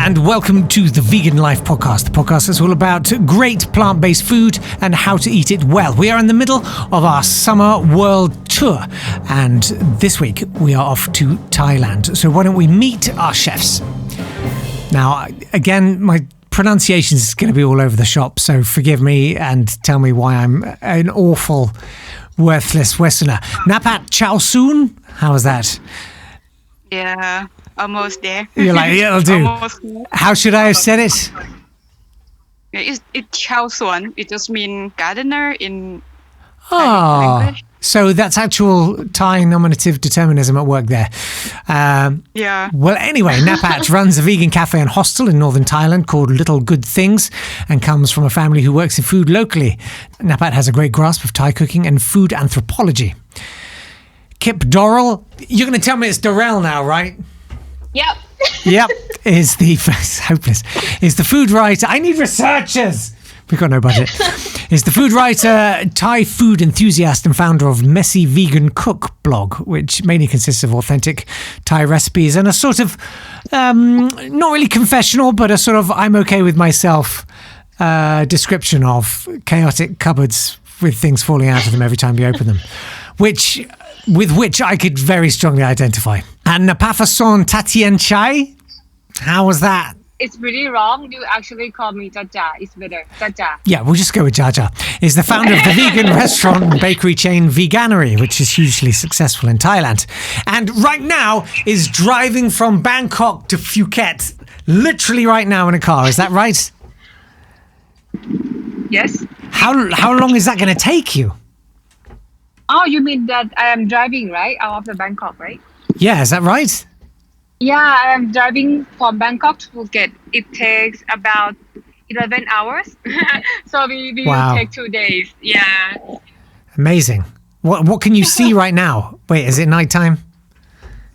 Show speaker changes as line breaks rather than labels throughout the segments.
and welcome to the Vegan Life Podcast. The podcast is all about great plant-based food and how to eat it well. We are in the middle of our summer world tour, and this week we are off to Thailand. So why don't we meet our chefs? Now, again, my pronunciation is going to be all over the shop, so forgive me and tell me why I'm an awful, worthless Westerner. Napat Chawsoun, how was that?
Yeah, almost there.
You're like, yeah, it'll do.
Almost there.
How should I have said it?
Yeah, it's Chawsoun. It just means gardener in
Oh,
language.
so that's actual Thai nominative determinism at work there.
Yeah.
Well, anyway, Napat runs a vegan cafe and hostel in Northern Thailand called Little Good Things and comes from a family who works in food locally. Napat has a great grasp of Thai cooking and food anthropology. Kip Dorrell, you're going to tell me it's Dorrell now, right?
Yep.
Yep, is the hopeless. Is the food writer. I need researchers. We've got no budget. Is the food writer, Thai food enthusiast, and founder of Messy Vegan Cook blog, which mainly consists of authentic Thai recipes and a sort of not really confessional, but a sort of I'm okay with myself description of chaotic cupboards with things falling out of them every time you open them, with which I could very strongly identify. And Napat Totienchai, how was that?
It's really wrong. You actually call me Jajah. It's better. Jajah.
Yeah, we'll just go with Jajah. Is the founder of the vegan restaurant and bakery chain Veganerie, which is hugely successful in Thailand. And right now is driving from Bangkok to Phuket, literally right now in a car. Is that right?
Yes.
How long is that going to take you?
Oh, you mean that I am driving, right? Out of the Bangkok, right?
Yeah, is that right?
Yeah, I am driving from Bangkok to Phuket. It takes about 11 hours. So we
Wow.
will take 2 days. Yeah.
Amazing. What can you see right now? Wait, is it nighttime?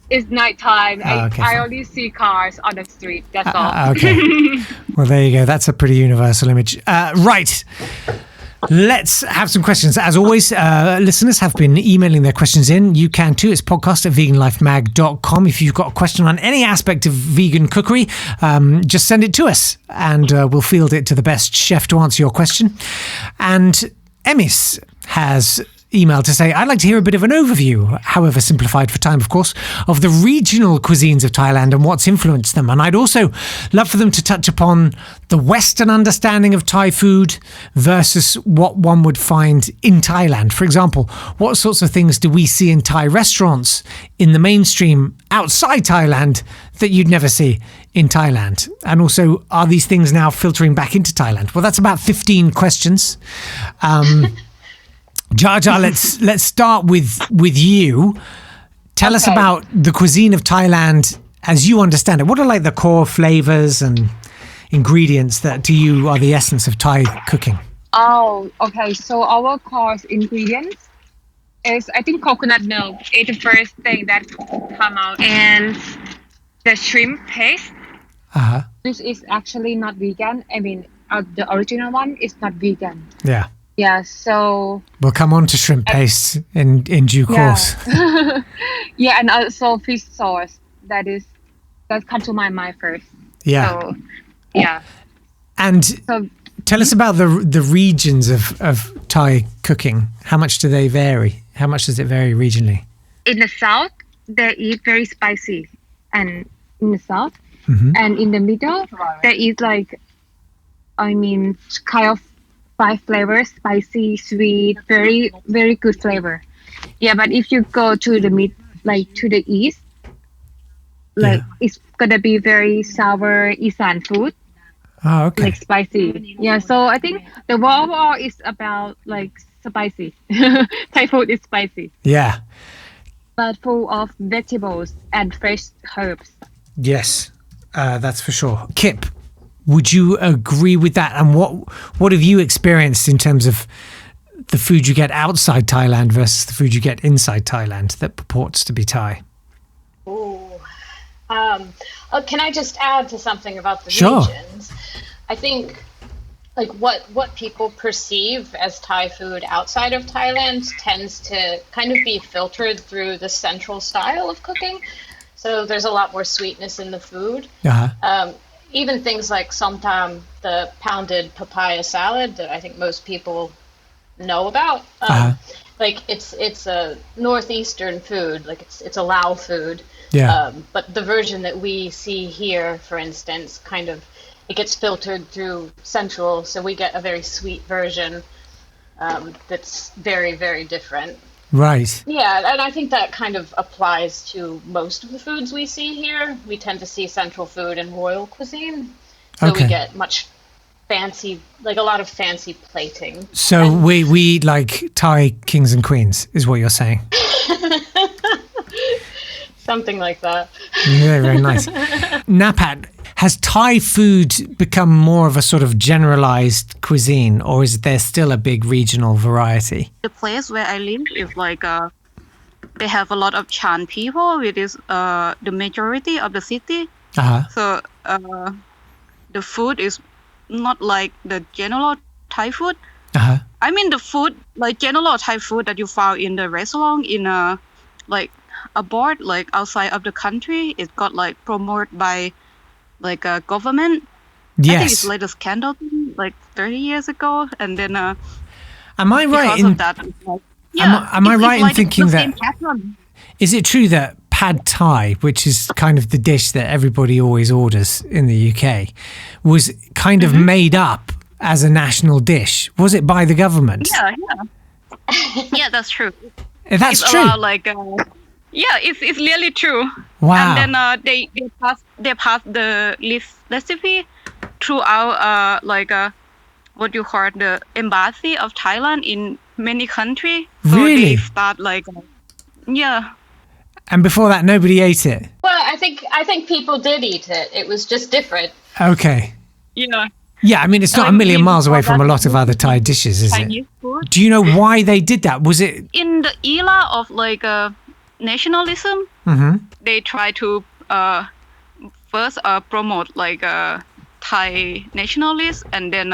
It's nighttime.
Okay,
I
fine.
only see cars on the street. That's all.
Okay. Well, there you go. That's a pretty universal image. Right. Let's have some questions. As always, listeners have been emailing their questions in. You can too. It's podcast@veganlifemag.com. If you've got a question on any aspect of vegan cookery, just send it to us and we'll field it to the best chef to answer your question. And Emis has emailed to say, I'd like to hear a bit of an overview, however simplified for time, of course, of the regional cuisines of Thailand and what's influenced them. And I'd also love for them to touch upon the Western understanding of Thai food versus what one would find in Thailand. For example, what sorts of things do we see in Thai restaurants in the mainstream outside Thailand that you'd never see in Thailand? And also, are these things now filtering back into Thailand? Well, that's about 15 questions. Jajah, let's start with you. Tell us about the cuisine of Thailand as you understand it. What are like the core flavors and ingredients that to you are the essence of Thai cooking?
Oh, okay. So our course ingredients is, I think, coconut milk is the first thing that come out, and the shrimp paste.
Uh-huh.
This is actually not vegan. I mean, the original one is not vegan.
Yeah.
Yeah. So
We'll come on to shrimp paste in due course.
yeah, and also fish sauce. That comes to my mind first.
Yeah.
So yeah.
And
So
tell us about the regions of Thai cooking. How much do they vary? How much does it vary regionally?
in the south, they eat very spicy, and in the south,
Mm-hmm.
and in the middle, they eat like, I mean, kind of 5 flavors: spicy, sweet, very, very good flavor. Yeah, but if you go to the to the east, like it's gonna be very sour Isan food,
Oh, okay.
like spicy. Yeah, so I think the overall is about like spicy. Thai food is spicy,
Yeah.
but full of vegetables and fresh herbs.
Yes, that's for sure. Kip, would you agree with that? And what have you experienced in terms of the food you get outside Thailand versus the food you get inside Thailand that purports to be Thai?
Can I just add to something about the
Sure.
regions? I think like what people perceive as Thai food outside of Thailand tends to kind of be filtered through the central style of cooking. So there's a lot more sweetness in the food.
Uh-huh.
even things like somtam, the pounded papaya salad that I think most people know about. Like it's a northeastern food, like it's a Lao food.
Yeah.
But the version that we see here, for instance, kind of it gets filtered through Central, so we get a very sweet version that's very, very different.
Right.
Yeah, and I think that kind of applies to most of the foods we see here. We tend to see Central food and royal cuisine, so we get much fancy, like a lot of fancy plating.
So we eat like Thai kings and queens, is what you're saying.
Something like that.
Very, very nice. Napat, has Thai food become more of a sort of generalized cuisine, or is there still a big regional variety?
The place where I live is like they have a lot of Chan people, which is the majority of the city. So the food is not like the general Thai food. I mean the food, like general Thai food that you found in the restaurant in like abroad, like outside of the country, it got like promoted by like a government.
Yes.
I think it's like the scandal thing, like 30 years ago, and then
am I right
because
in
of that, it's like, yeah,
am I right in
like
thinking
the
that
same pattern.
is it true that pad Thai, which is kind of the dish that everybody always orders in the UK, was kind of made up as a national dish? Was it by the government?
Yeah, that's true.
That's
It's
true.
allowed, like yeah, it's really true.
Wow.
And then they pass the recipe throughout what you call the embassy of Thailand in many countries. So
Really?
they start like yeah.
And before that, nobody ate it.
Well, I think people did eat it. It was just different.
Okay.
Yeah.
Yeah, I mean, it's not a million miles away from a lot of other Thai dishes, is
Chinese
it?
food.
Do you know why they did that? Was it?
In the era of like nationalism, they try to first promote like Thai nationalists, and then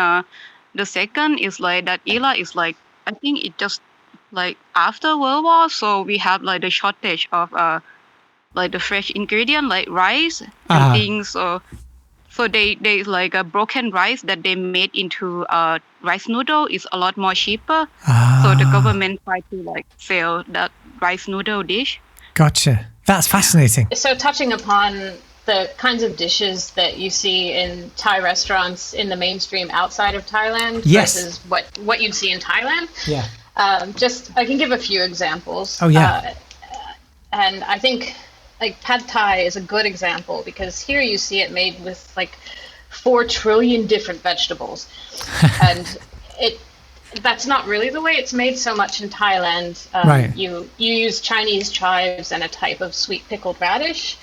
the second is like that era is like, I think it just like after World War, so we have like the shortage of like the fresh ingredient like rice and things. So they like a broken rice that they made into rice noodle is a lot more cheaper. So the government tried to like sell that rice noodle dish.
Gotcha. That's fascinating.
So touching upon the kinds of dishes that you see in Thai restaurants in the mainstream outside of Thailand versus what you'd see in Thailand.
Yeah.
Just I can give a few examples.
Oh, yeah.
And I think like pad Thai is a good example because here you see it made with like 4 trillion different vegetables, and that's not really the way it's made so much in Thailand.
Right.
You use Chinese chives and a type of sweet pickled radish,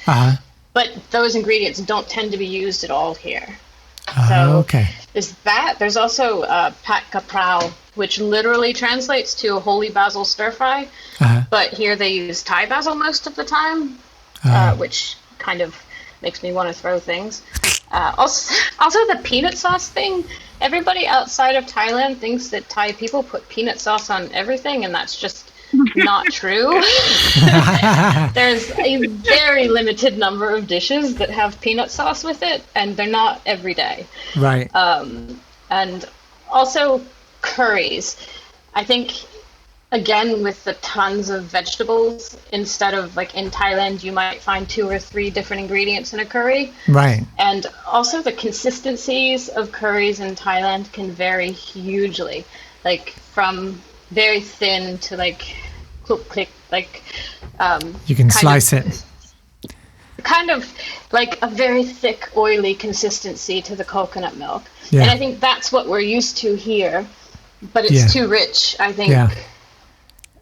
but those ingredients don't tend to be used at all here. So
okay.
there's that. There's also pat kaprao, which literally translates to holy basil stir fry, but here they use Thai basil most of the time, which kind of makes me want to throw things. Also the peanut sauce thing. Everybody outside of Thailand thinks that Thai people put peanut sauce on everything, and that's just not true. There's a very limited number of dishes that have peanut sauce with it, and they're not every day.
Right.
And also curries. I think, again, with the tons of vegetables, instead of like in Thailand, you might find 2 or 3 different ingredients in a curry.
Right.
And also the consistencies of curries in Thailand can vary hugely, like from very thin to like click, like
you can slice it.
Kind of like a very thick, oily consistency to the coconut milk.
Yeah.
And I think that's what we're used to here, but it's too rich, I think.
Yeah.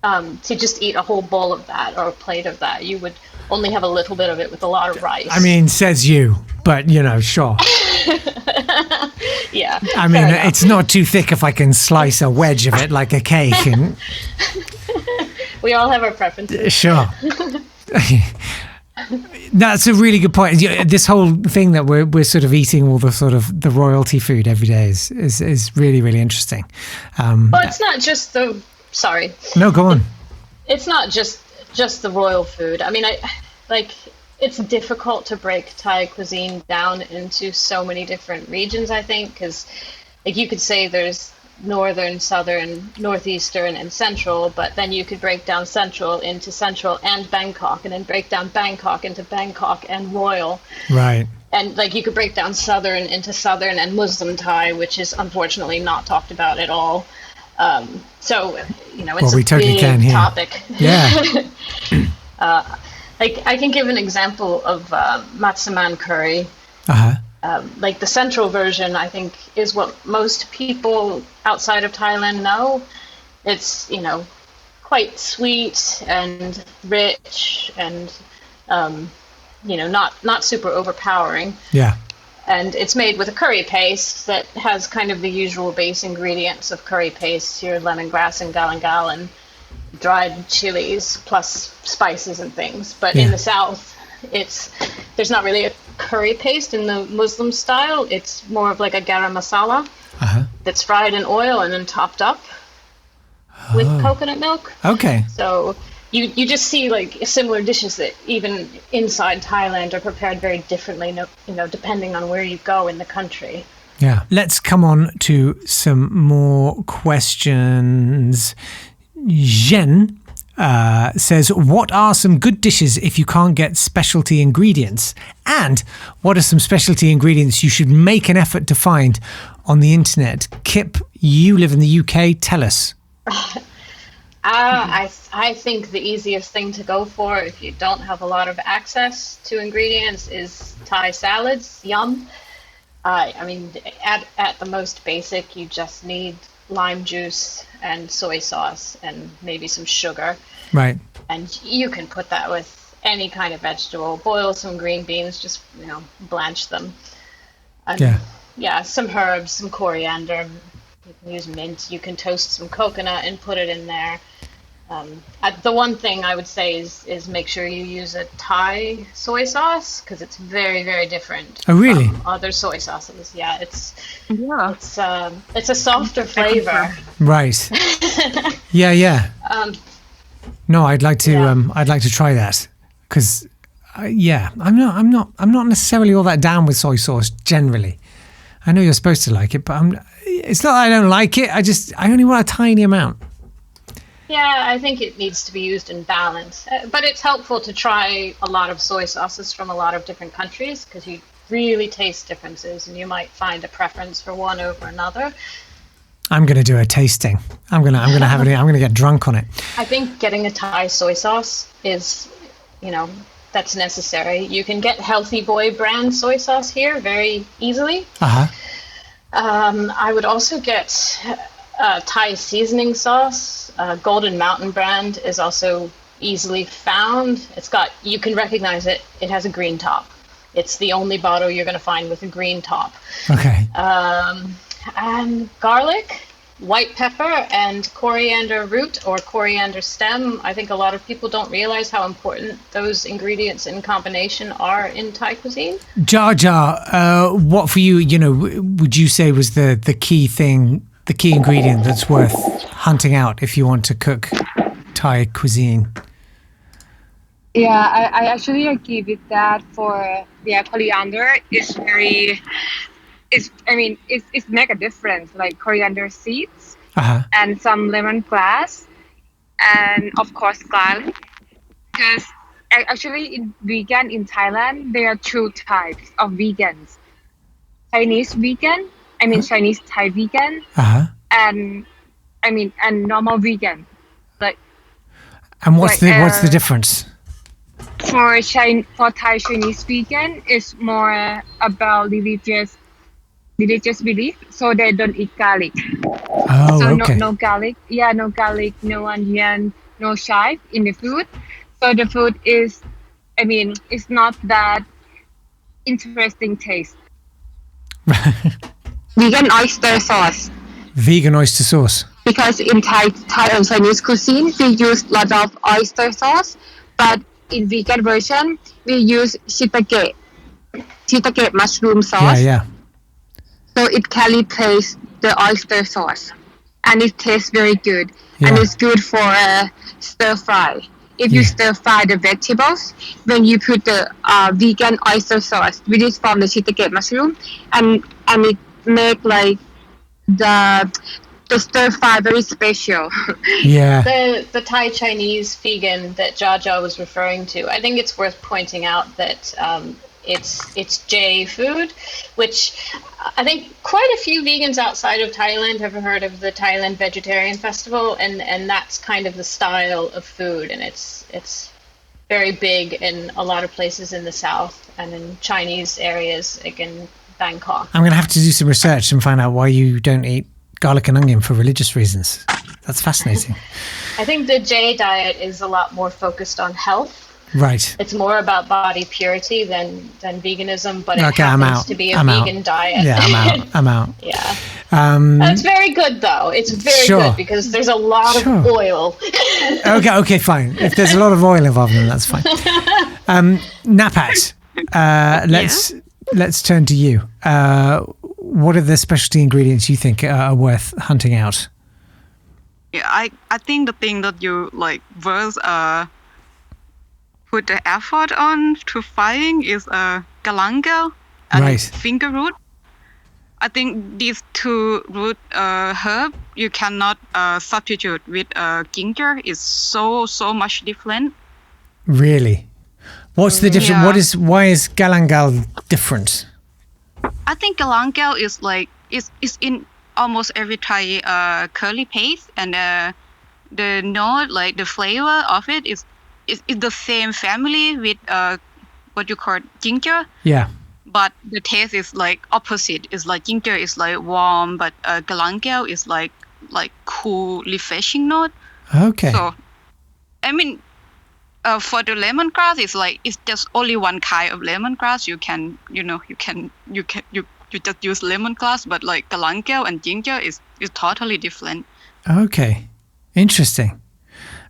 To just eat a whole bowl of that or a plate of that, you would only have a little bit of it with a lot of rice.
I mean, says you, but you know, sure.
Yeah.
I mean, it's not too thick if I can slice a wedge of it like a cake. And
we all have our preferences.
sure. That's a really good point. This whole thing that we're sort of eating all the sort of the royalty food every day is really, really interesting.
Well, it's not just the. Sorry.
No, go on.
It's not just the royal food. I mean, it's difficult to break Thai cuisine down into so many different regions, I think, because like you could say there's northern, southern, northeastern, and central, but then you could break down central into central and Bangkok, and then break down Bangkok into Bangkok and Royal.
Right.
And like you could break down southern into southern and Muslim Thai, which is unfortunately not talked about at all. So, you know, it's
we totally can
big
here.
topic.
Yeah.
Like I can give an example of Matsuman Curry.
Uh-huh.
Like the central version, I think, is what most people outside of Thailand know. It's, you know, quite sweet and rich and, you know, not super overpowering.
Yeah.
And it's made with a curry paste that has kind of the usual base ingredients of curry paste, your lemongrass and galangal and dried chilies plus spices and things. But in the south, there's not really a curry paste in the Muslim style. It's more of like a garam masala that's fried in oil and then topped up with coconut milk.
Okay.
So you just see like similar dishes that even inside Thailand are prepared very differently, you know, depending on where you go in the country.
Yeah. Let's come on to some more questions. Jain says, what are some good dishes if you can't get specialty ingredients? And what are some specialty ingredients you should make an effort to find on the internet? Kip, you live in the UK. Tell us.
I think the easiest thing to go for if you don't have a lot of access to ingredients is Thai salads. Yum. I mean, at the most basic, you just need lime juice and soy sauce and maybe some sugar.
Right.
And you can put that with any kind of vegetable. Boil some green beans, just, you know, blanch them. And yeah, some herbs, some coriander. You can use mint. You can toast some coconut and put it in there. The one thing I would say is make sure you use a Thai soy sauce because it's very, very different.
Oh, really?
From other soy sauces. Yeah, it's a softer flavor.
Right. Yeah. No, I'd like to try that because I'm not necessarily all that down with soy sauce generally. I know you're supposed to like it, but it's not that I don't like it. I only want a tiny amount.
Yeah, I think it needs to be used in balance. But it's helpful to try a lot of soy sauces from a lot of different countries because you really taste differences and you might find a preference for one over another.
I'm going to do a tasting. I'm going to have it. I'm going to get drunk on it.
I think getting a Thai soy sauce is, you know, that's necessary. You can get Healthy Boy brand soy sauce here very easily. I would also get Thai seasoning sauce. Golden Mountain brand is also easily found. You can recognize it. It has a green top. It's the only bottle you're going to find with a green top.
Okay.
And garlic, white pepper, and coriander root or coriander stem. I think a lot of people don't realize how important those ingredients in combination are in Thai cuisine.
Jajah, what for you, you know, would you say was the key thing, the key ingredient that's worth hunting out if you want to cook Thai cuisine?
Yeah, I actually agree with that. Coriander is it's make a difference, like coriander seeds and some lemongrass and of course garlic. Because actually in Thailand, there are two types of vegans. Chinese vegan, Chinese Thai vegan, and normal vegan.
And what's the difference?
For Thai Chinese vegan, it's more about religious belief, so they don't eat garlic.
Oh,
so
okay.
no garlic. Yeah, no garlic, no onion, no chive in the food. So the food is, it's not that interesting taste. Vegan oyster sauce.
Vegan oyster sauce.
Because in Thai and Chinese cuisine, we use a lot of oyster sauce, but in vegan version, we use shiitake mushroom sauce.
Yeah.
So it can replace the oyster sauce, and it tastes very good, and it's good for stir fry. if you stir fry the vegetables, when you put the vegan oyster sauce, which is from the shiitake mushroom, and it make like the stir fry very special.
Yeah.
The Thai Chinese vegan that Jajah was referring to, I think it's worth pointing out that it's Jain food, which I think quite a few vegans outside of Thailand have heard of the Thailand Vegetarian Festival, and that's kind of the style of food, and it's very big in a lot of places in the south and in Chinese areas, like in Bangkok.
I'm going to have to do some research and find out why you don't eat garlic and onion for religious reasons. That's fascinating.
I think the Jain diet is a lot more focused on health.
Right.
It's more about body purity than veganism, but it
Okay,
happens to be a vegan diet.
Yeah, I'm out.
Yeah. It's very good, though. It's very good because there's a lot of oil.
Okay, fine. If there's a lot of oil involved, then that's fine. Napat, let's turn to you. What are the specialty ingredients you think are worth hunting out?
Yeah, I think the thing that you like first put the effort on to frying is galangal and finger root. I think these two root herb you cannot substitute with ginger. It's so much different.
Really? What's the difference? Why is galangal different?
I think galangal is like is in almost every Thai curry paste, and the note, like the flavor of it is the same family with what you call ginger.
Yeah.
But the taste is like opposite. It's like ginger is like warm, but galangal is like cool, refreshing note.
Okay.
So, I mean, for the lemongrass, it's just only one kind of lemongrass. You just use lemongrass, but like galangal and ginger is totally different.
Okay, interesting.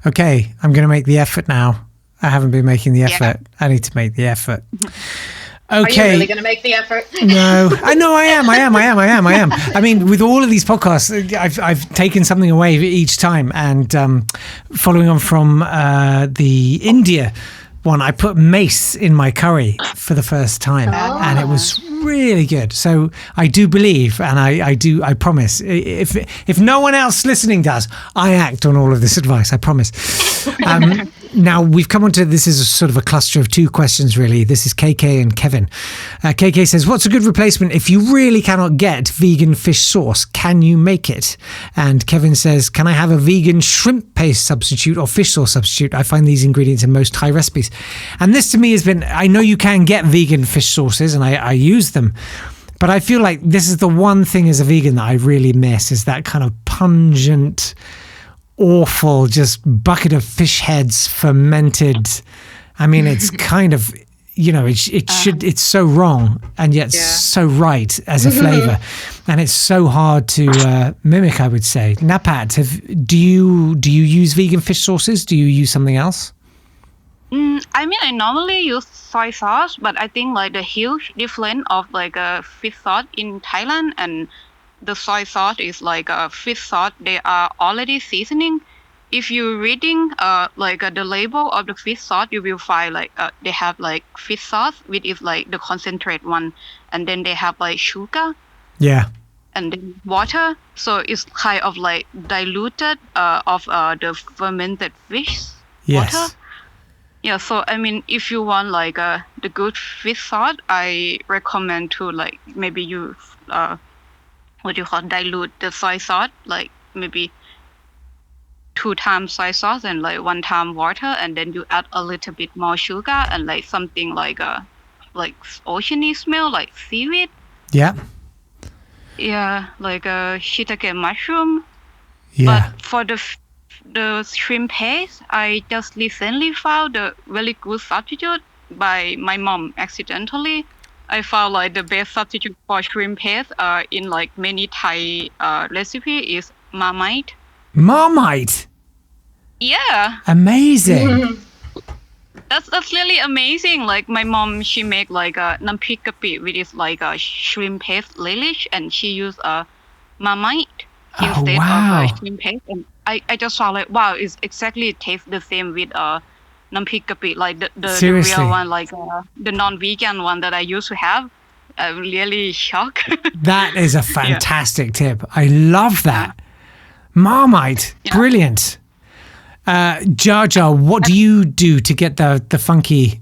Okay, I'm going to make the effort now. I haven't been making the effort. I need to make the effort. Okay.
Are you really going to make the effort?
No, I know I am. I mean, with all of these podcasts, I've taken something away each time. And following on from the India one, I put mace in my curry for the first time, and it was really good. So I do believe, and I promise, if no one else listening does, I act on all of this advice. I promise. Now we've come on to, this is a sort of a cluster of two questions really. This is KK and Kevin. KK says, what's a good replacement if you really cannot get vegan fish sauce? Can you make it? And Kevin says, can I have a vegan shrimp paste substitute or fish sauce substitute? I find these ingredients in most Thai recipes. And this to me has been, I know you can get vegan fish sauces and I use them, but I feel like this is the one thing as a vegan that I really miss, is that kind of pungent, awful, just bucket of fish heads fermented. I mean, it's kind of, it's so wrong and yet so right as a flavor, and it's so hard to mimic, I would say. Napat, do you use vegan fish sauces? Do you use something else?
I mean, I normally use soy sauce, but I think like the huge difference of like a fish sauce in Thailand and the soy sauce is like a fish sauce. They are already seasoning. If you're reading the label of the fish sauce, you will find like they have like fish sauce, which is like the concentrate one, and then they have like sugar.
Yeah.
And then water. So it's kind of like diluted of the fermented fish water. Yeah, so I mean, if you want like the good fish sauce, I recommend to like maybe use dilute the soy sauce, like maybe 2 times soy sauce and like 1 time water, and then you add a little bit more sugar and like something like oceany smell, like seaweed.
Yeah.
Yeah, like a shiitake mushroom.
Yeah.
But for the shrimp paste, I just recently found a really good substitute by my mom accidentally. I found like the best substitute for shrimp paste in like many Thai recipe is Marmite.
Marmite?
Yeah.
Amazing.
That's really amazing. Like my mom, she make like a nampik kapi, which is like a shrimp paste relish, and she use a Marmite instead of shrimp paste. And I just found like, wow, it's exactly taste the same with nampik kapi, like the
Seriously?
real one, like the non-vegan one that I used to have. I'm really shocked.
That is a fantastic tip. I love that. Marmite, brilliant. Jajah, what do you do to get the funky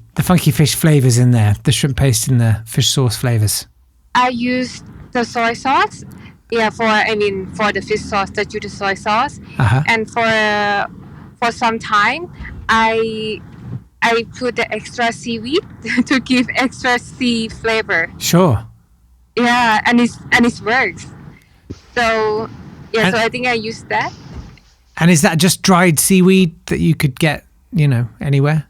fish flavors in there, the shrimp paste and the fish sauce flavors?
I use the soy sauce. Yeah, for the fish sauce, that you the soy sauce. And for some time, I put the extra seaweed to give extra sea flavor.
Sure.
Yeah, and it works. So so I think I use that.
And is that just dried seaweed that you could get, anywhere?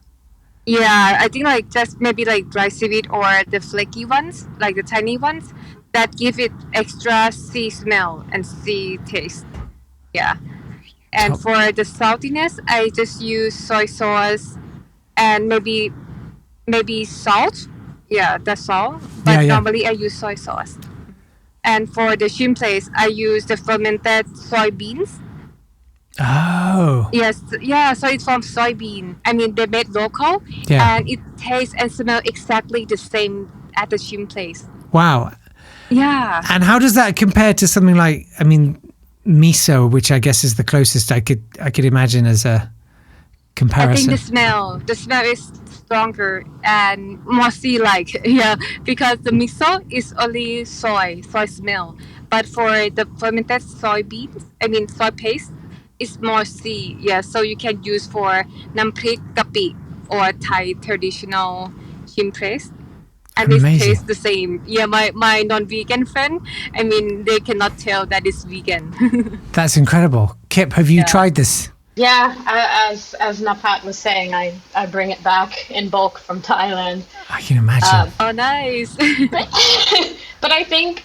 Yeah, I think like just maybe like dry seaweed or the flaky ones, like the tiny ones, that give it extra sea smell and sea taste. Yeah. And for the saltiness, I just use soy sauce and maybe salt. Yeah, that's all. But normally I use soy sauce. And for the shrimp paste, I use the fermented soybeans.
Oh.
Yes, yeah, so it's from soybean. They made local, and it tastes and smells exactly the same at the shrimp place.
Wow.
Yeah.
And how does that compare to something like, miso, which I guess is the closest I could imagine as a comparison?
I think the smell is stronger and more sea-like, because the miso is only soy smell. But for the fermented soybeans, soy paste, it's more sea, so you can use for nampik kapi or Thai traditional shrimp paste. And it tastes the same. Yeah, my non-vegan friend, they cannot tell that it's vegan.
That's incredible. Kip, have you tried this?
Yeah, as Napat was saying, I bring it back in bulk from Thailand.
I can imagine.
Oh, nice.
But I think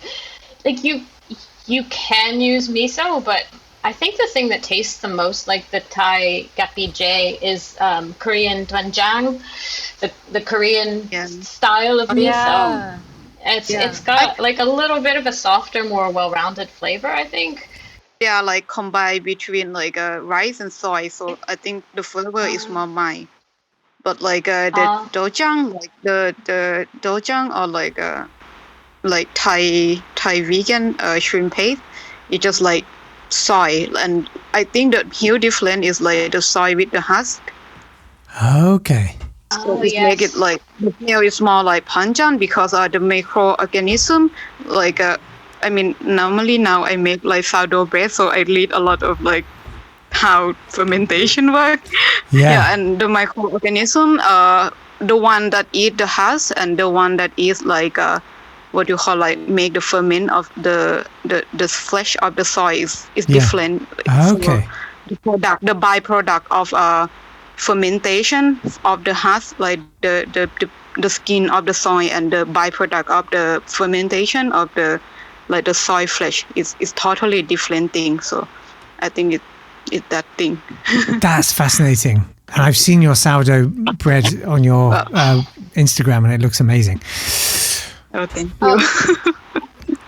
like you can use miso, but I think the thing that tastes the most like the Thai gapi J is Korean doenjang, the Korean style of miso.
Yeah.
It's got like a little bit of a softer, more well-rounded flavor, I think.
They are like combined between like rice and soy, so I think the flavor is more mild. But like the dojang, like the dojang or like Thai vegan shrimp paste, it's just like soy, and I think the huge difference is like the soy with the husk.
Okay.
So it make it like the smell is more like pungent because of the microorganism. Like normally now I make like sourdough bread, so I read a lot of like how fermentation works. Yeah, and the microorganism, the one that eat the husk and the one that is like what you call like make the ferment of the flesh of the soy is different.
Okay.
So the byproduct of fermentation of the husk, like the skin of the soy, and the byproduct of the fermentation of the soy flesh is totally different thing. So I think it's that thing.
That's fascinating. And I've seen your sourdough bread on your Instagram, and it looks amazing.
Oh, thank you.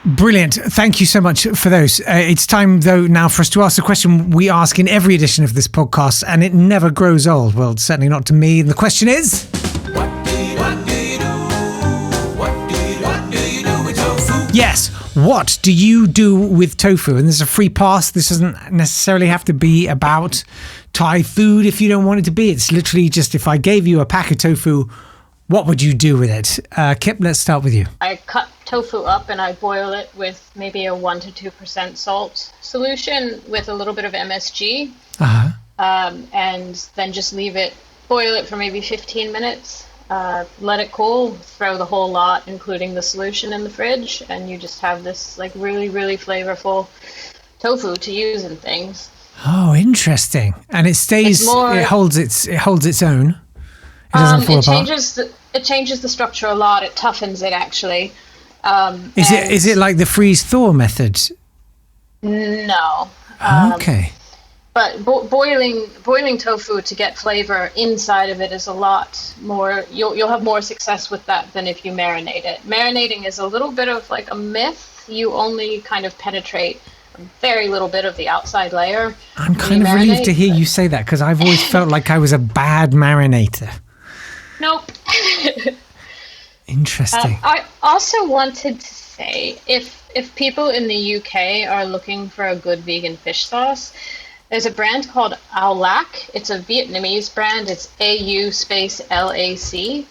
Brilliant. Thank you so much for those. It's time, though, now for us to ask a question we ask in every edition of this podcast, and it never grows old. Well, certainly not to me. And the question is... What do you do? What do you do with tofu? Yes. What do you do with tofu? And this is a free pass. This doesn't necessarily have to be about Thai food if you don't want it to be. It's literally just if I gave you a pack of tofu, what would you do with it? Kip, let's start with you.
I cut tofu up and I boil it with maybe a 1 to 2% salt solution with a little bit of MSG. And then just boil it for maybe 15 minutes. Let it cool, throw the whole lot, including the solution, in the fridge, and you just have this like really, really flavorful tofu to use in things.
Oh, interesting. And it stays, it holds its own. It doesn't fall apart.
It changes the structure a lot. It toughens it, actually.
Is it like the freeze thaw method?
No.
Okay.
But boiling tofu to get flavor inside of it is a lot more. You'll have more success with that than if you marinate it. Marinating is a little bit of like a myth. You only kind of penetrate very little bit of the outside layer.
I'm kind of relieved to hear you say that because I've always felt like I was a bad marinator.
Nope.
Interesting.
I also wanted to say, if people in the UK are looking for a good vegan fish sauce, there's a brand called Ao Lac. It's a Vietnamese brand. It's AU space LAC.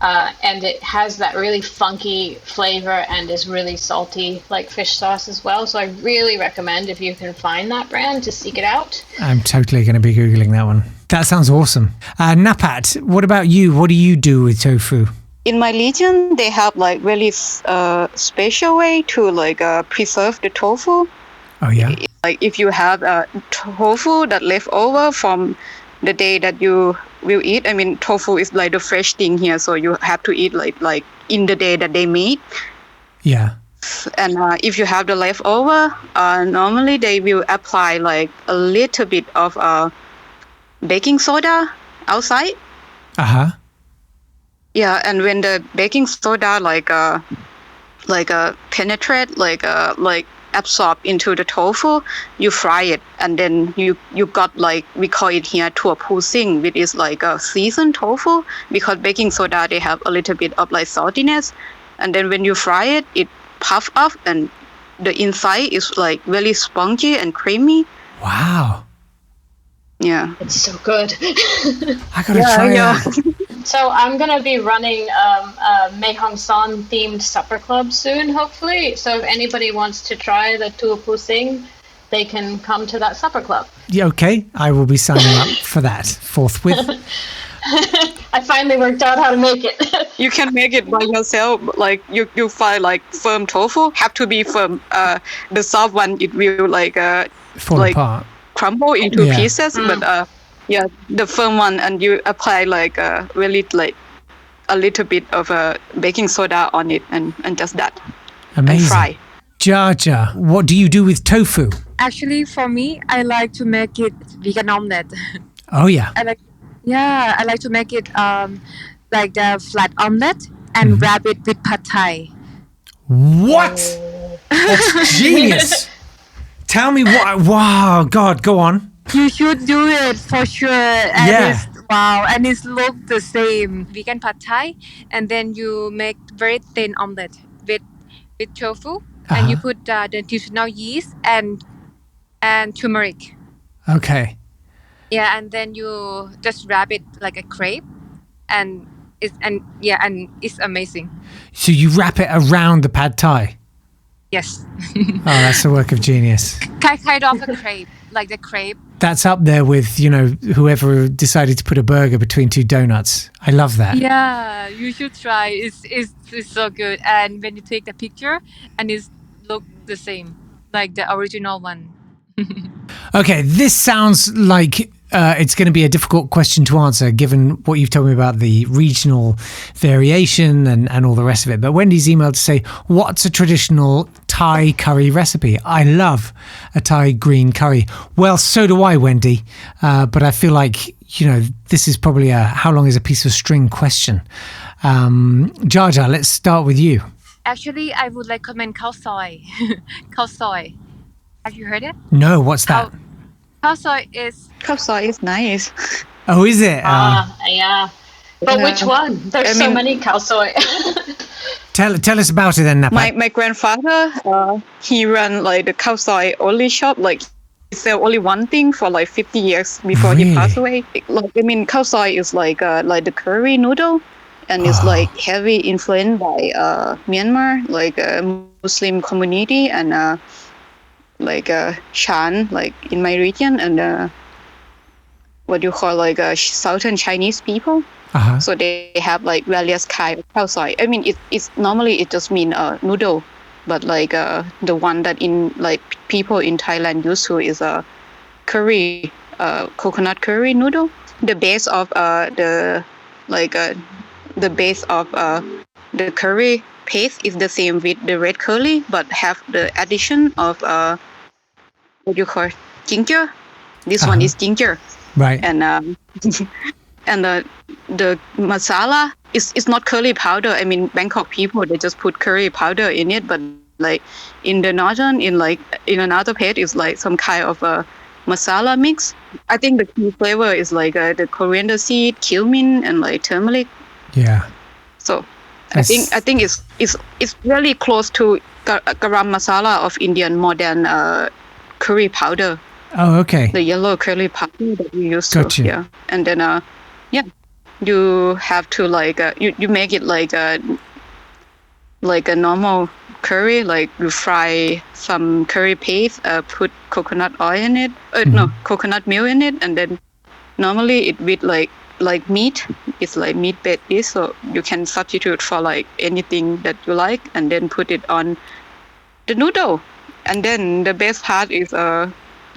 And it has that really funky flavor and is really salty like fish sauce as well. So I really recommend, if you can find that brand, to seek it out.
I'm totally going to be Googling that one. That sounds awesome. Napat, what about you? What do you do with tofu?
In my region, they have like really special way to like preserve the tofu.
Oh yeah.
Like if you have tofu that left over from the day that you will eat. I mean, tofu is like the fresh thing here, so you have to eat like in the day that they made.
Yeah.
And if you have the leftover, normally they will apply like a little bit of baking soda outside. Yeah, and when the baking soda penetrate, like absorb into the tofu, you fry it, and then you got like, we call it here tua pu sing, which is like a seasoned tofu, because baking soda, they have a little bit of like saltiness, and then when you fry it, it puff up and the inside is like really spongy and creamy.
Wow.
Yeah,
it's so good.
I gotta try that.
So I'm gonna be running a Mae Hong Son themed supper club soon, hopefully. So if anybody wants to try the tua pu sing, they can come to that supper club.
Yeah, okay. I will be signing up for that forthwith.
I finally worked out how to make it.
You can make it by yourself. Like you find like firm tofu, have to be firm. The soft one, it will like
fall apart,
crumble into pieces. But yeah, the firm one, and you apply like really like a little bit of baking soda on it, and just that.
Amazing.
And fry.
Jajah, what do you do with tofu?
Actually, for me, I like to make it vegan omelette.
Oh yeah.
I like to make it like the flat omelette and wrap it with pad thai.
What? That's genius. Tell me what. Wow, God, go on.
You should do it for sure. And and it looks the same. Vegan pad thai, and then you make very thin omelette with tofu, and you put the nutritional yeast and turmeric.
Okay.
Yeah, and then you just wrap it like a crepe, and it's amazing.
So you wrap it around the pad thai?
Yes.
Oh, that's the work of genius.
Kind of a crepe, like the crepe.
That's up there with, whoever decided to put a burger between two donuts. I love that.
Yeah, you should try. It's so good. And when you take the picture, and it look the same, like the original one.
Okay, this sounds like it's going to be a difficult question to answer given what you've told me about the regional variation and all the rest of it. But Wendy's emailed to say, what's a traditional Thai curry recipe? I love a Thai green curry. Well, so do I, Wendy. But I feel like, this is probably a how long is a piece of string question. Jajah, let's start with you.
Actually, I would recommend Khao Soi. Khao Soi. Have you heard it?
No, what's that?
Khao Soi is
nice.
Oh, is it?
Yeah. But which one? There's so many Khao Soi.
Tell us about it then, Napat.
My grandfather, he ran like the Khao Soi only shop. Like he sell only one thing for like 50 years before he passed away. Khao Soi is like the curry noodle, and it's like heavy influenced by Myanmar, like Muslim community, and like Shan, like in my region, and what you call like Southern Chinese people. So they have like various kind of Khao Soi. I mean, it's normally it just mean noodle, but like the one that in like people in Thailand used to is a curry, coconut curry noodle. The base of the curry paste is the same with the red curry, but have the addition of what you call ginger. This one is ginger,
right?
And and the masala is not curry powder. I mean, Bangkok people, they just put curry powder in it, but like in the northern, in another plate is like some kind of a masala mix. I think the key flavor is like the coriander seed, cumin, and like turmeric.
Yeah.
So I think it's really close to garam masala of Indian more than curry powder.
Oh, okay.
The yellow curry powder that we used
Gotcha.
to. Yeah, and then you have to like you make it like a normal curry. Like you fry some curry paste, put coconut oil in it. No, coconut milk in it, and then normally it with like meat. It's like meat-based dish, so you can substitute for like anything that you like, and then put it on the noodle. And then the best part is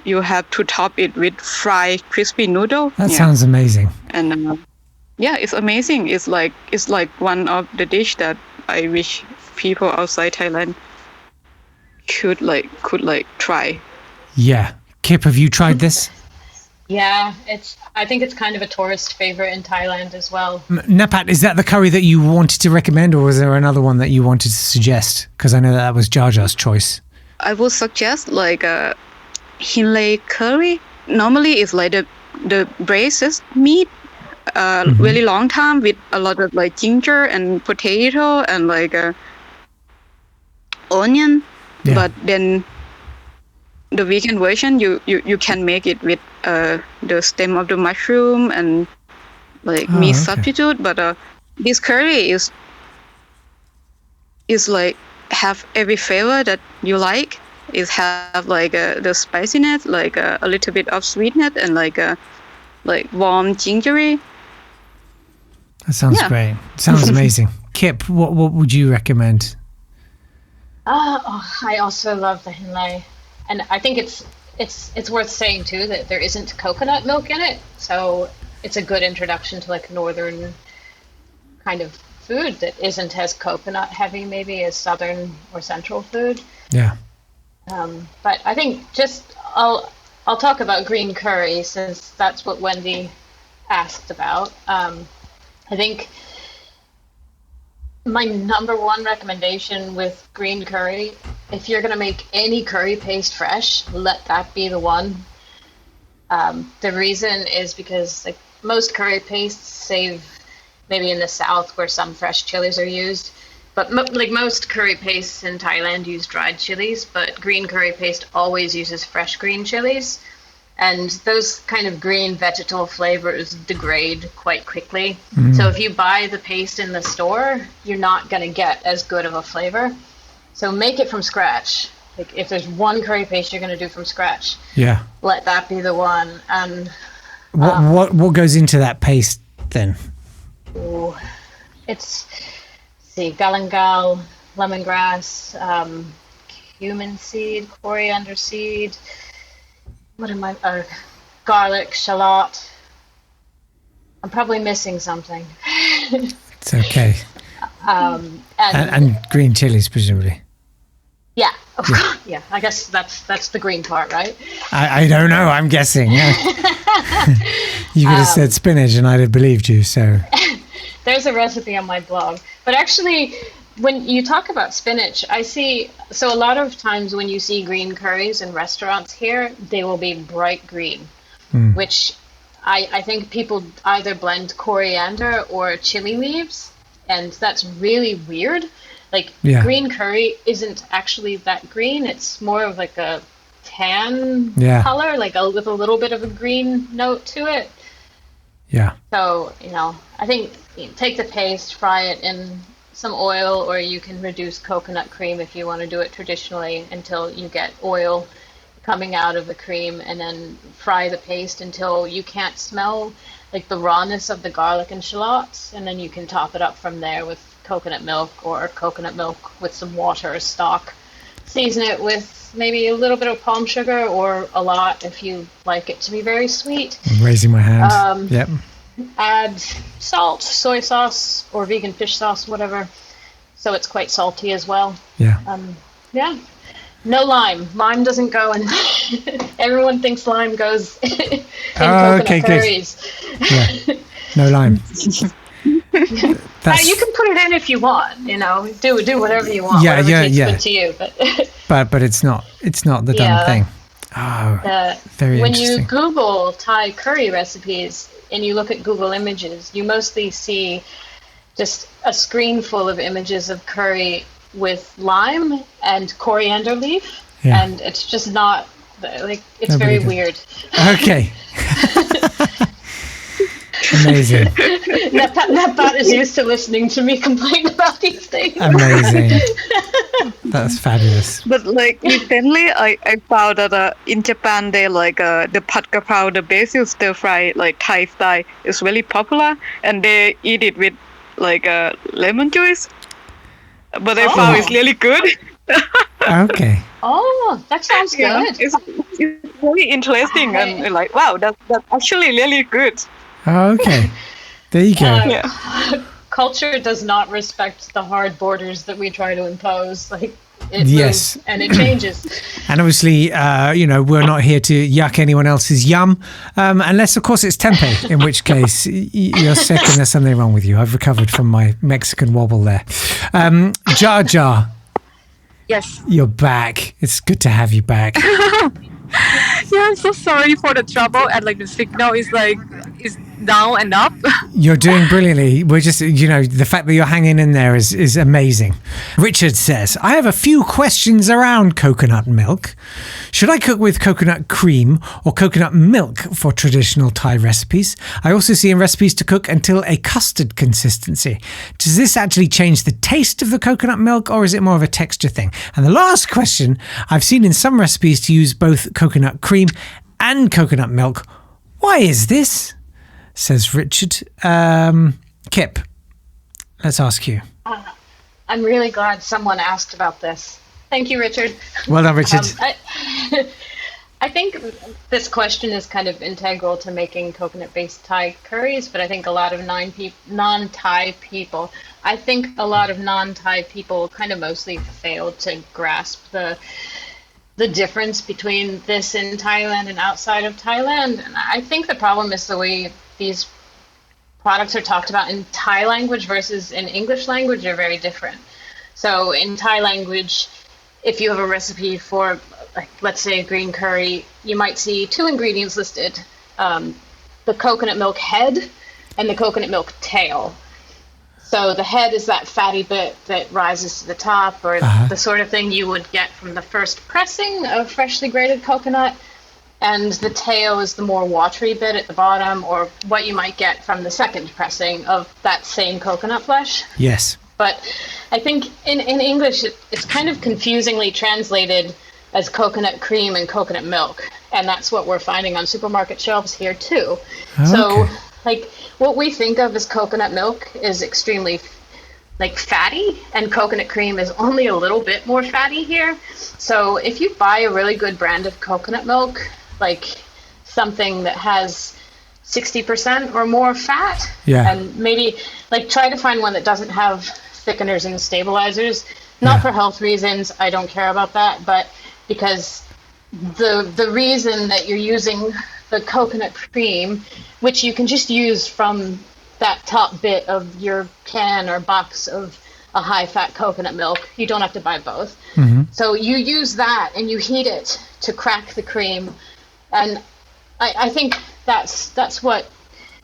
you have to top it with fried crispy noodle.
That sounds amazing.
And it's amazing. It's like one of the dish that I wish people outside Thailand could try.
Yeah. Kip, have you tried this?
Yeah, I think it's kind of a tourist favorite in Thailand as well.
Napat, is that the curry that you wanted to recommend, or was there another one that you wanted to suggest? Because I know that was Jajah's choice.
I would suggest like a Hinley curry. Normally it's like the braised meat, really long time with a lot of like ginger and potato and like onion.
Yeah.
But then the vegan version, you can make it with the stem of the mushroom and like meat substitute. But this curry is like have every flavor that you like. It have like the spiciness, like a little bit of sweetness, and like warm gingery.
That sounds great. Sounds amazing. Kip, what would you recommend?
I also love the Hinley, and I think it's worth saying too that there isn't coconut milk in it, so it's a good introduction to like northern kind of food that isn't as coconut heavy maybe as southern or central food.
Yeah.
But I think I'll talk about green curry since that's what Wendy asked about. I think my number one recommendation with green curry, if you're going to make any curry paste fresh, let that be the one. The reason is because like most curry pastes, save maybe in the south where some fresh chilies are used, but like most curry pastes in Thailand use dried chilies, but green curry paste always uses fresh green chilies. And those kind of green vegetal flavors degrade quite quickly. So if you buy the paste in the store, you're not going to get as good of a flavor. So make it from scratch. Like if there's one curry paste you're going to do from scratch, let that be the one. And
what goes into that paste then?
It's galangal, lemongrass, cumin seed, coriander seed. What am I? Garlic, shallot. I'm probably missing something.
It's okay. And green chilies, presumably.
Yeah, of course. Yeah, I guess that's the green part, right?
I don't know. I'm guessing. You could have said spinach, and I'd have believed you. So
there's a recipe on my blog. But actually, when you talk about spinach, I see, so a lot of times when you see green curries in restaurants here, they will be bright green, which I think people either blend coriander or chili leaves, and that's really weird. Like green curry isn't actually that green. It's more of like a tan color, like with a little bit of a green note to it.
Yeah.
So, I think take the paste, fry it in some oil, or you can reduce coconut cream if you want to do it traditionally until you get oil coming out of the cream, and then fry the paste until you can't smell like the rawness of the garlic and shallots, and then you can top it up from there with coconut milk or coconut milk with some water or stock. Season it with maybe a little bit of palm sugar or a lot if you like it to be very sweet.
I'm raising my hand. Yep.
Add salt, soy sauce, or vegan fish sauce, whatever. So it's quite salty as well.
Yeah.
No lime. Lime doesn't go in. Everyone thinks lime goes in coconut curries.
Yeah. No lime.
You can put it in if you want, do whatever you want.
Yeah,
whatever tastes
yeah.
good to you,
but it's not the done thing. Oh, very
when
interesting.
you Google Thai curry recipes and you look at Google Images, you mostly see just a screen full of images of curry with lime and coriander leaf, and it's just not it's very weird.
Okay. Amazing.
Napat is used to listening to me complain about these things.
Amazing. That's fabulous.
But recently, I found that in Japan they the pad kaprao, the basil stir fry Thai style is really popular, and they eat it with lemon juice. But I found it's really good.
Okay.
Oh, that sounds good.
It's really interesting and wow, that's actually really good.
Oh, okay. There you go.
Culture does not respect the hard borders that we try to impose. It
Yes.
moves and it changes.
And obviously, we're not here to yuck anyone else's yum, unless, of course, it's tempeh, in which case you're sick and there's something wrong with you. I've recovered from my Mexican wobble there. Jajah.
Yes.
You're back. It's good to have you back.
Yeah, I'm so sorry for the trouble, and the signal is down and up.
You're doing brilliantly. We're just, the fact that you're hanging in there is amazing. Richard says, I have a few questions around coconut milk. Should I cook with coconut cream or coconut milk for traditional Thai recipes? I also see in recipes to cook until a custard consistency. Does this actually change the taste of the coconut milk, or is it more of a texture thing? And the last question, I've seen in some recipes to use both coconut cream and coconut milk. Why is this? Says Richard. Kip, let's ask you.
I'm really glad someone asked about this. Thank you, Richard.
Well done, Richard.
I think this question is kind of integral to making coconut-based Thai curries, but I think a lot of non-Thai people kind of mostly fail to grasp the difference between this in Thailand and outside of Thailand. And I think the problem is the way these products are talked about in Thai language versus in English language are very different. So in Thai language, if you have a recipe for, let's say, a green curry, you might see two ingredients listed, the coconut milk head and the coconut milk tail. So the head is that fatty bit that rises to the top, or the sort of thing you would get from the first pressing of freshly grated coconut. And the tail is the more watery bit at the bottom, or what you might get from the second pressing of that same coconut flesh.
Yes.
But I think in English, it's kind of confusingly translated as coconut cream and coconut milk. And that's what we're finding on supermarket shelves here, too.
Okay.
So, what we think of as coconut milk is extremely fatty, and coconut cream is only a little bit more fatty here. So if you buy a really good brand of coconut milk, something that has 60% or more fat, and maybe try to find one that doesn't have thickeners and stabilizers, not for health reasons, I don't care about that, but because the reason that you're using the coconut cream, which you can just use from that top bit of your can or box of a high-fat coconut milk. You don't have to buy both. Mm-hmm. So you use that and you heat it to crack the cream. And I think that's what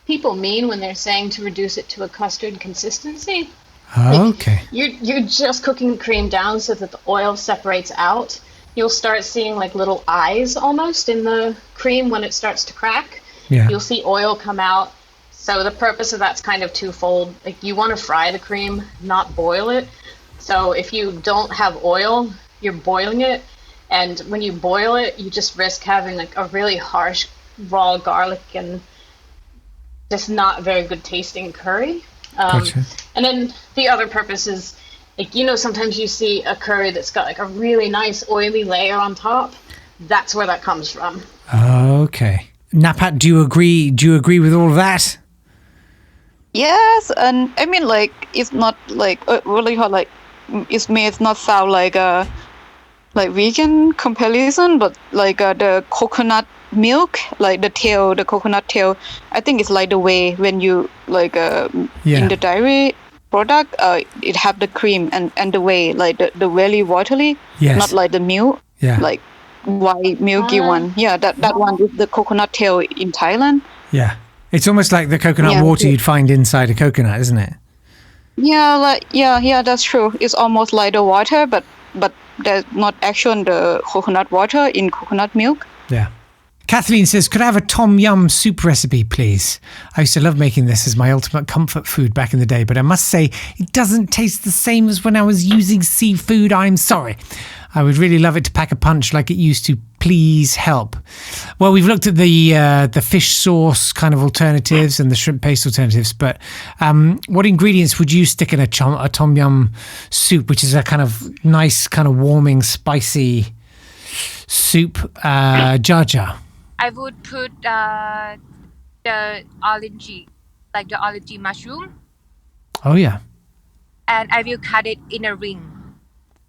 people mean when they're saying to reduce it to a custard consistency.
Okay.
You're just cooking the cream down so that the oil separates out. You'll start seeing little eyes almost in the cream when it starts to crack. Yeah. You'll see oil come out. So the purpose of that's kind of twofold. You want to fry the cream, not boil it. So if you don't have oil, you're boiling it. And when you boil it, you just risk having a really harsh raw garlic and just not very good tasting curry.
Gotcha.
And then the other purpose is, sometimes you see a curry that's got a really nice oily layer on top. That's where that comes from.
Okay. Napat, do you agree with all of that?
Yes, and I mean, it's not really hard. It may not sound like a vegan comparison, but the coconut milk, like the tail, the coconut tail. I think it's like the way when you like in the dairy product, it have the cream and the way like the very watery, not like the milk, like white milky one. Yeah, that one is the coconut tail in Thailand.
Yeah, it's almost like the coconut water you'd find inside a coconut, isn't it?
Yeah, that's true. It's almost like the water, but there's not actually the coconut water in coconut milk.
Yeah. Kathleen says, could I have a tom yum soup recipe, please? I used to love making this as my ultimate comfort food back in the day, but I must say it doesn't taste the same as when I was using seafood. I'm sorry. I would really love it to pack a punch like it used to. Please help. Well, we've looked at the fish sauce kind of alternatives and the shrimp paste alternatives, but what ingredients would you stick in a tom yum soup, which is a kind of nice, kind of warming, spicy soup? Jajah.
I would put the orangey, like the orangey mushroom.
Oh, yeah.
And I will cut it in a ring.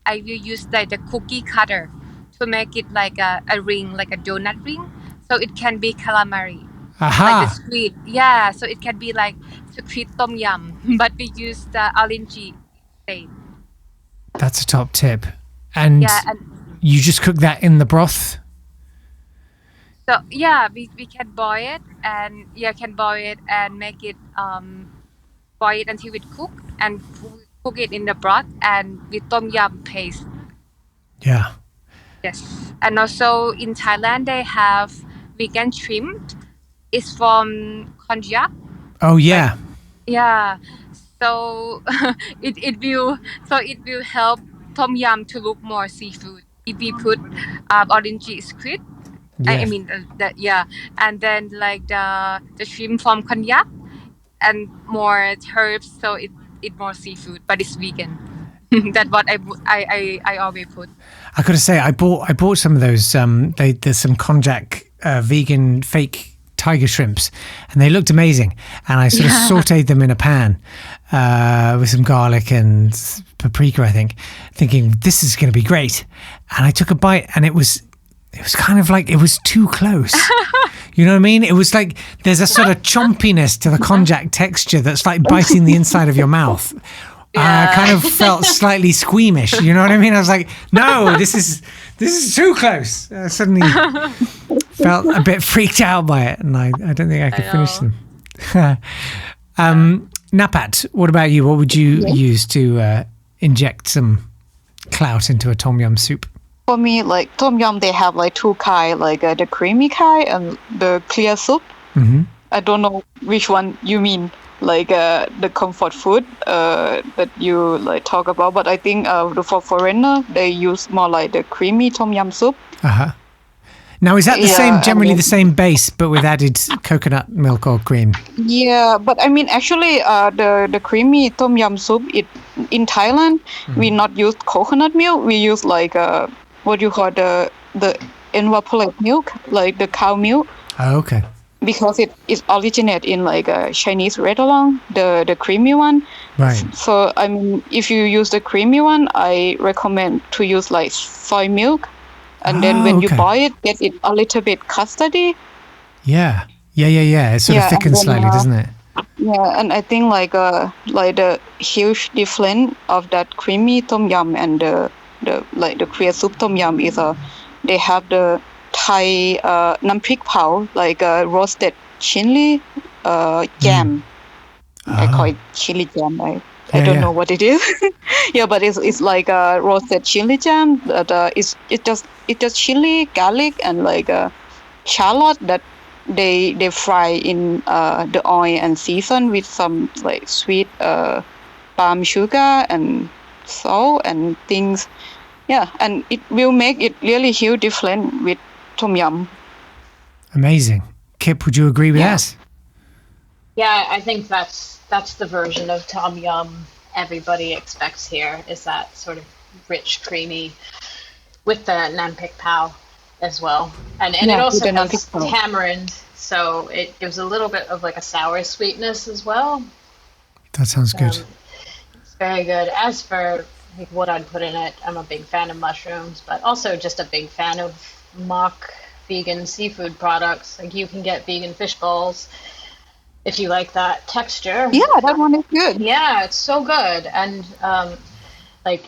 I will use like the cookie cutter to make it like a ring, like a donut ring. So it can be calamari.
Aha.
Like the squid. Yeah, so it can be like squid tom yum, but we use the orangey instead.
That's a top tip. And you just cook that in the broth?
So yeah, we can boil it and make it boil it until it cook and cook it in the broth and with tom yum paste.
Yeah.
Yes, and also in Thailand they have vegan shrimp. It's from konjac.
Oh yeah.
Yeah. So it will help tom yum to look more seafood if we put orangey squid.
Yes.
I mean and then like the shrimp from konjac and more herbs, so it more seafood, but it's vegan. That's what I always put.
I gotta say, I bought some of those. There's some konjac vegan fake tiger shrimps, and they looked amazing. And I sort of sautéed them in a pan with some garlic and paprika, I think, thinking this is going to be great. And I took a bite, and it was kind of like it was too close. You know what I mean? It was like there's a sort of chompiness to the konjac texture that's like biting the inside of your mouth. I kind of felt slightly squeamish. You know what I mean? I was like, no, this is too close. I suddenly felt a bit freaked out by it, and I don't think I could finish them. Napat, what about you? What would you use to inject some clout into a tom yum soup?
For me, like tom yum, they have like two kind, like the creamy kind and the clear soup.
Mm-hmm.
I don't know which one you mean, like the comfort food that you like talk about. But I think for foreigner, they use more like the creamy tom yum soup.
Now, is that the same, generally the same base, but with added coconut milk or cream?
Yeah, but I mean, actually, the creamy tom yum soup, in Thailand, we not use coconut milk. We use like what you call the evaporated milk, like the cow milk.
Oh, okay.
Because it is originate in like a Chinese restaurant, the creamy one.
Right.
So I mean, if you use the creamy one, I recommend to use like soy milk, and then when you boil it, get it a little bit custardy.
Yeah. It sort of thickens slightly, doesn't it?
Yeah, and I think like the huge difference of that creamy tom yum and the clear soup tom yum is they have the Thai namprik pao, like roasted chili jam. I call it chili jam. I don't know what it is. Yeah, but it's like a roasted chili jam. That it's just chili, garlic, and like shallot that they fry in the oil and season with some like sweet palm sugar and salt and things. Yeah, and it will make it really huge difference with tom yum.
Amazing. Kip, would you agree with that?
Yeah, I think that's the version of tom yum everybody expects here, is that sort of rich, creamy, with the nampik pao as well. And it also has tamarind, so it gives a little bit of like a sour sweetness as well.
That sounds good.
It's very good. As for like what I'd put in it, I'm a big fan of mushrooms, but also just a big fan of mock vegan seafood products. Like you can get vegan fish balls if you like that texture.
Yeah, that one is good.
Yeah, it's so good. And like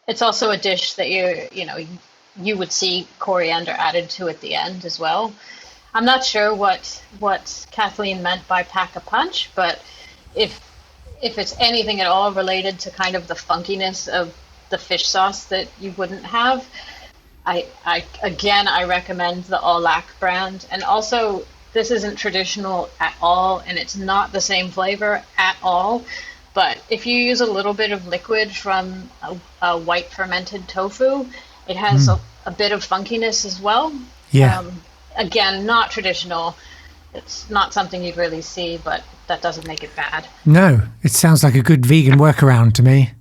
it's also a dish that you would see coriander added to at the end as well. I'm not sure what Kathleen meant by pack a punch, but if it's anything at all related to kind of the funkiness of the fish sauce that you wouldn't have, I recommend the Olac brand. And also, this isn't traditional at all, and it's not the same flavor at all. But if you use a little bit of liquid from a white fermented tofu, it has a bit of funkiness as well.
Yeah.
Again, not traditional. It's not something you'd really see, but that doesn't make it bad.
No, it sounds like a good vegan workaround to me.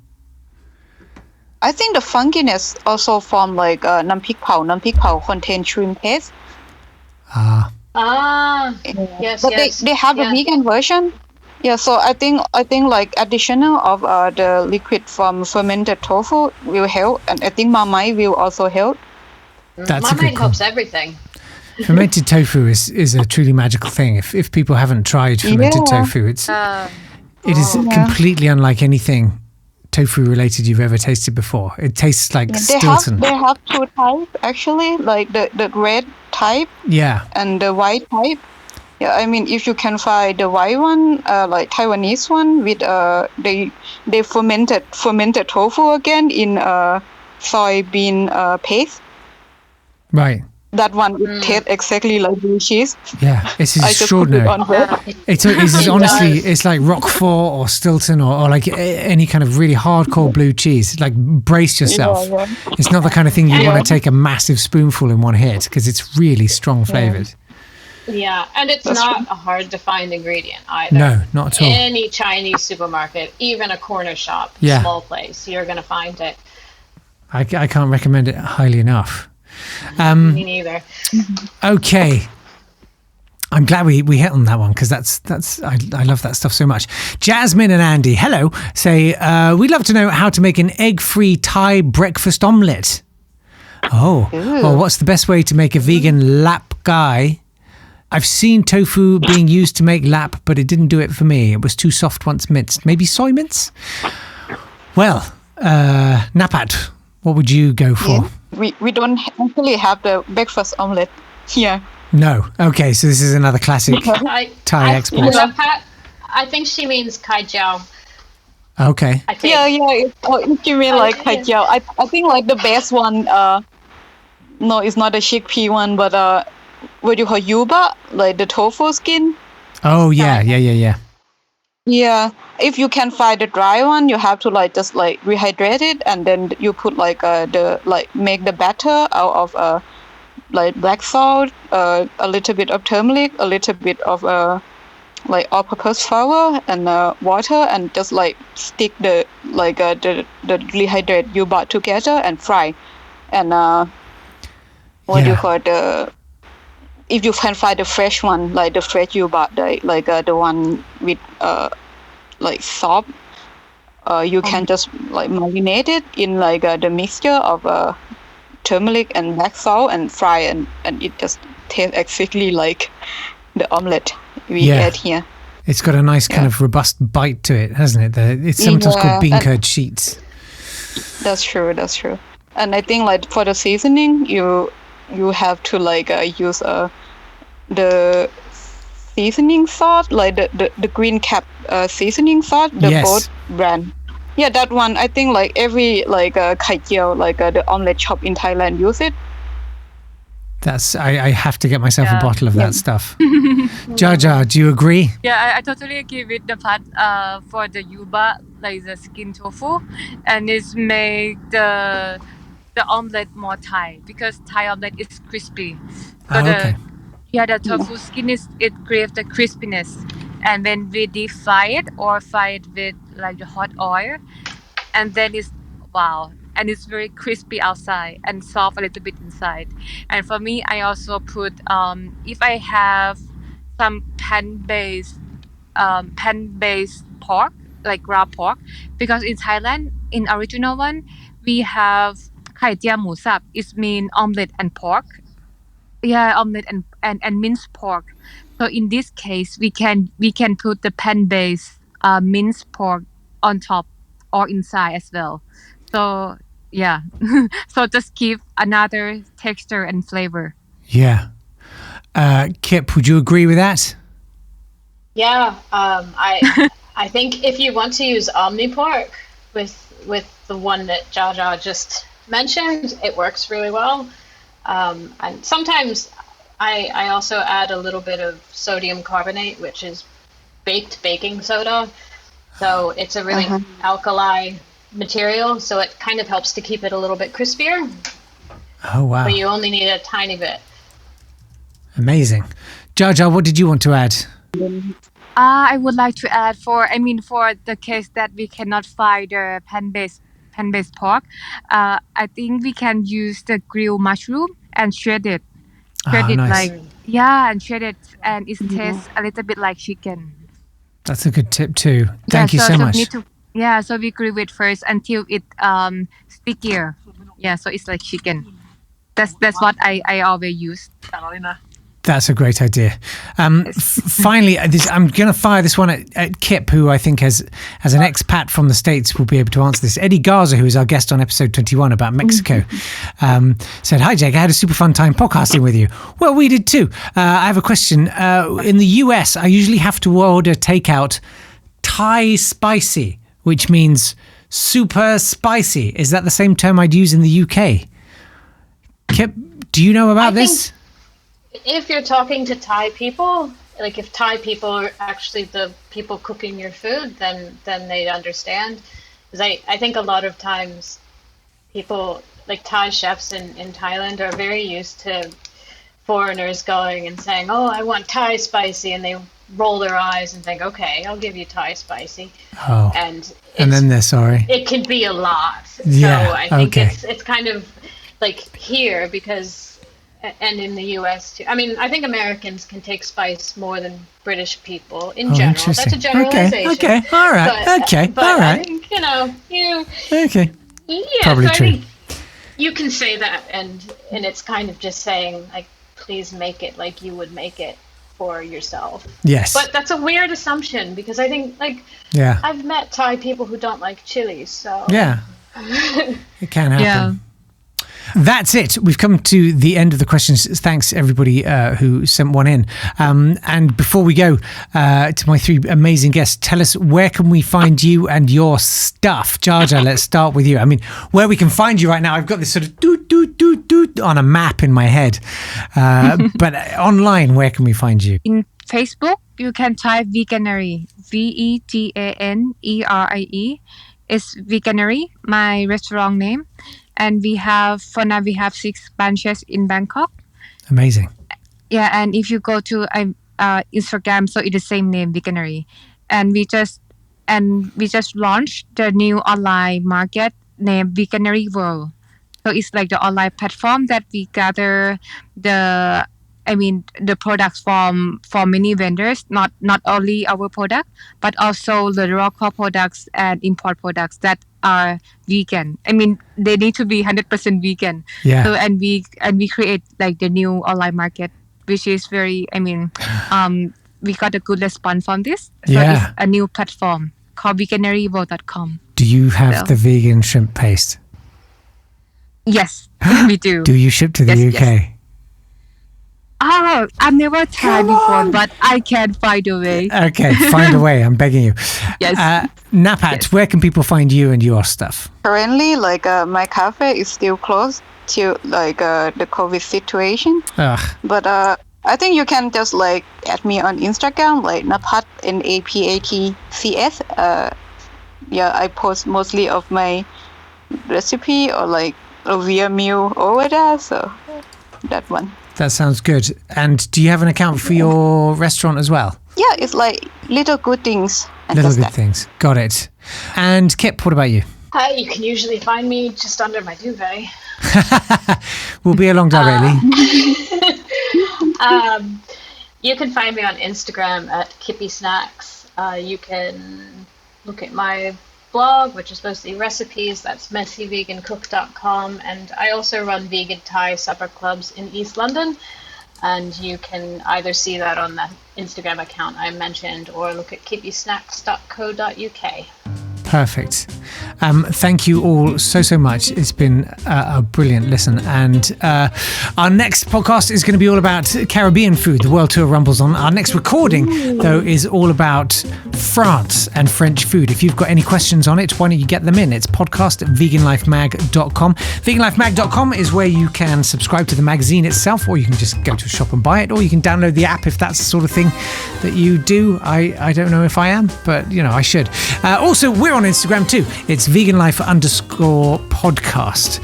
I think the funkiness also from like nam pik pao. Nam pik pao contains shrimp paste.
Yes,
but
yes.
they have a vegan version. Yeah, so I think like additional of the liquid from fermented tofu will help, and I think Marmite will also help.
That's a good
Marmite
call.
helps everything.
Fermented tofu is a truly magical thing. If people haven't tried fermented tofu, it is completely unlike anything tofu related you've ever tasted before. It tastes like Stilton.
They have two types actually, like the red type and the white type. Yeah, I mean if you can find the white one, like Taiwanese one with they fermented tofu again in soybean paste.
Right.
That one would taste exactly like blue cheese.
Yeah, it's extraordinary. It's honestly, it's like Roquefort or Stilton or like any kind of really hardcore blue cheese. Like brace yourself.
Yeah.
It's not the kind of thing you want to take a massive spoonful in one hit because it's really strong flavored.
Yeah, and it's not a hard to find ingredient either.
No, not at all.
Any Chinese supermarket, even a corner shop, small place, you're going to find it.
I can't recommend it highly enough.
Me neither.
Okay. I'm glad we hit on that one because that's I love that stuff so much. Jasmine and Andy, hello, say we'd love to know how to make an egg-free Thai breakfast omelette. Oh, well, what's the best way to make a vegan lap guy? I've seen tofu being used to make lap, but it didn't do it for me. It was too soft once minced. Maybe soy mince? Well, Napat, what would you go for?
Yeah. We don't actually have the breakfast omelette here.
No. Okay, so this is another classic Thai export.
I think she means kai jiao.
Okay.
I think.
Yeah. If you mean like kai jiao, I think like the best one. No, it's not the chickpea one, but what do you call yuba, like the tofu skin.
Oh yeah.
Yeah, if you can find the dry one, you have to just rehydrate it, and then you put make the batter out of like black salt, a little bit of turmeric, a little bit of all-purpose flour and water, and just stick the rehydrated yuba together and fry. And what do you call it? If you can find the fresh one, like the fresh yuba, the one with soft, you can just marinate it in the mixture of turmeric and black salt and fry, and it just tastes exactly like the omelette we had here.
It's got a nice kind of robust bite to it, hasn't it? It's sometimes called bean curd sheets.
That's true. And I think for the seasoning, you have to use the seasoning sauce, the green cap seasoning sauce, the both brand. Yeah, that one. I think every kai jiao, the omelette shop in Thailand use it.
That's I have to get myself a bottle of that stuff. Jajah, do you agree?
Yeah, I totally agree with the part for the yuba, like the skin tofu, and it's make the omelette more Thai, because Thai omelette is crispy. So the tofu skin it creates the crispiness, and when we deep fry it or fry it with the hot oil, and then it's and it's very crispy outside and soft a little bit inside. And for me, I also put if I have some pan-based pork, like ground pork, because in Thailand, in original one, we have kai jia mu sap. It means omelette and pork. omelette and minced pork. So in this case, we can put the pan-based minced pork on top or inside as well. So yeah, so just give another texture and flavor.
Yeah. Kip, would you agree with that?
Yeah, I think if you want to use OmniPork with the one that Jajah just mentioned, it works really well. And sometimes I also add a little bit of sodium carbonate, which is baked baking soda. So it's a really alkali material, so it kind of helps to keep it a little bit crispier.
Oh, wow.
But you only need a tiny bit.
Amazing. Jajah, what did you want to add?
I would like to add for the case that we cannot find the pan-based pork, I think we can use the grilled mushroom and shred it.
Nice.
And shred it, and it tastes a little bit like chicken.
That's a good tip too. Thank you so much.
So we grill it first until it stickier. Yeah, so it's like chicken. That's what I always use.
That's a great idea. Finally, I'm going to fire this one at Kip, who I think as an expat from the States will be able to answer this. Eddie Garza, who is our guest on episode 21 about Mexico, said, "Hi, Jake, I had a super fun time podcasting with you." Well, we did too. I have a question. In the US, I usually have to order takeout Thai spicy, which means super spicy. Is that the same term I'd use in the UK? Kip, do you know about this?
If you're talking to Thai people, like if Thai people are actually the people cooking your food, then they'd understand. Because I think a lot of times people, like Thai chefs in Thailand, are very used to foreigners going and saying, "Oh, I want Thai spicy," and they roll their eyes and think, "Okay, I'll give you Thai spicy."
Oh, and then they're sorry.
It can be a lot.
Yeah,
so I think it's kind of like here because. And in the US too. I mean, I think Americans can take spice more than British people in general. That's a generalization.
Okay. All right.
But
all right.
I think, you.
Okay.
Yeah.
Probably
so
true.
I think you can say that, and it's kind of just saying like, please make it like you would make it for yourself.
Yes.
But that's a weird assumption because I think I've met Thai people who don't like chilies. So
yeah, it can happen. Yeah. That's it. We've come to the end of the questions. Thanks everybody who sent one in. And before we go to my three amazing guests, tell us where can we find you and your stuff. Jajah, let's start with you. I mean, where we can find you right now, I've got this sort of doot on a map in my head. But online, where can we find you?
In Facebook, you can type Veganerie, Veganerie. It's Veganerie, my restaurant name. And for now we have 6 branches in Bangkok.
Amazing.
Yeah, and if you go to Instagram, so it's the same name, Veganerie. And we just launched the new online market named Veganerie World. So it's like the online platform that we gather the products from many vendors, not only our product, but also the local products and import products that are vegan. I mean, they need to be 100% vegan.
Yeah.
So and we create like the new online market, which is very. We got a good response from this. So it's a new platform called veganerieworld.com.
Do you have the vegan shrimp paste?
Yes, we do.
Do you ship to the UK? Yes.
Oh, I've never tried before, but I can find a way.
Okay, find a way. I'm begging you.
Yes.
Napat, where can people find you and your stuff?
Currently, my cafe is still closed to the COVID situation.
Ugh.
But I think you can just add me on Instagram, Napat NAPATCS. I post mostly of my recipe or a real meal over there. So that one.
That sounds good. And do you have an account for your restaurant as well?
Yeah, it's Little Good Things.
Little Good Things. Got it. And Kip, what about you?
You can usually find me just under my duvet.
We'll be along directly.
You can find me on Instagram at Kippy Snacks. You can look at my blog, which is mostly recipes. That's messyvegancook.com. And I also run vegan Thai supper clubs in East London. And you can either see that on the Instagram account I mentioned or look at kippysnacks.co.uk.
Perfect. Thank you all so much. It's been a brilliant listen. And our next podcast is going to be all about Caribbean food. The World Tour rumbles on. Our next recording, though, is all about France and French food. If you've got any questions on it, why don't you get them in? It's podcast@veganlifemag.com. Veganlifemag.com is where you can subscribe to the magazine itself, or you can just go to a shop and buy it, or you can download the app if that's the sort of thing that you do. I don't know if I am, but, I should. Also, we're on Instagram too. It's veganlife_podcast.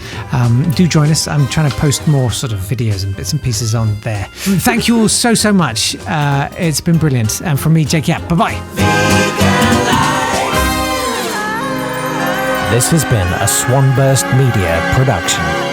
Do join us. I'm trying to post more sort of videos and bits and pieces on there. Thank you all so much. It's been brilliant. And from me, Jake Yapp. Bye-bye.
This has been a Swanburst Media production.